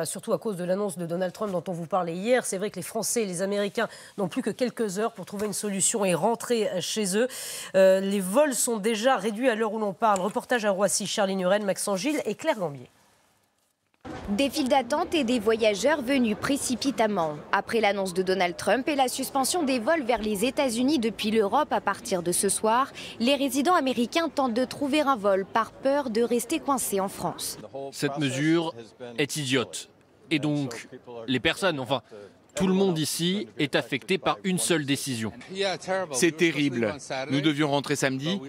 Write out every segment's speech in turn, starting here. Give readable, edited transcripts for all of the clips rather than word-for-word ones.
Surtout à cause de l'annonce de Donald Trump dont on vous parlait hier. C'est vrai que les Français et les Américains n'ont plus que quelques heures pour trouver une solution et rentrer chez eux. Les vols sont déjà réduits à l'heure où l'on parle. Reportage à Roissy, Charlie Nuren, Maxence Gilles et Claire Gambier. Des files d'attente et des voyageurs venus précipitamment. Après l'annonce de Donald Trump et la suspension des vols vers les États-Unis depuis l'Europe à partir de ce soir, les résidents américains tentent de trouver un vol par peur de rester coincés en France. Cette mesure est idiote. Et donc, les personnes, enfin, tout le monde ici est affecté par une seule décision. C'est terrible. Nous devions rentrer samedi,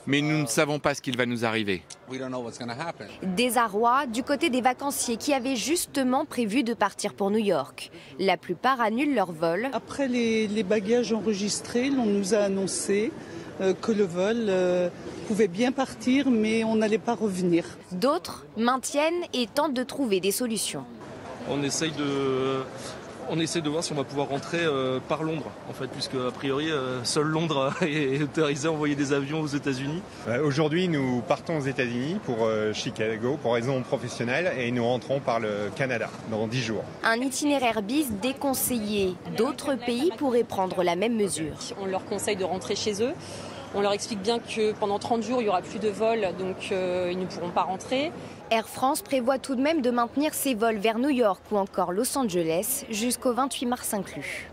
mais nous ne savons pas ce qu'il va nous arriver. Désarroi du côté des vacanciers qui avaient justement prévu de partir pour New York. La plupart annulent leur vol. Après les bagages enregistrés, on nous a annoncé que le vol pouvait bien partir, mais on n'allait pas revenir. D'autres maintiennent et tentent de trouver des solutions. On essaie de voir si on va pouvoir rentrer par Londres, en fait, puisque a priori, seul Londres est autorisé à envoyer des avions aux États-Unis. Aujourd'hui, nous partons aux États-Unis pour Chicago pour raison professionnelle et nous rentrons par le Canada dans 10 jours. Un itinéraire bis déconseillé. D'autres pays pourraient prendre la même mesure. On leur conseille de rentrer chez eux. On leur explique bien que pendant 30 jours, il n'y aura plus de vols, donc ils ne pourront pas rentrer. Air France prévoit tout de même de maintenir ses vols vers New York ou encore Los Angeles jusqu'au 28 mars inclus.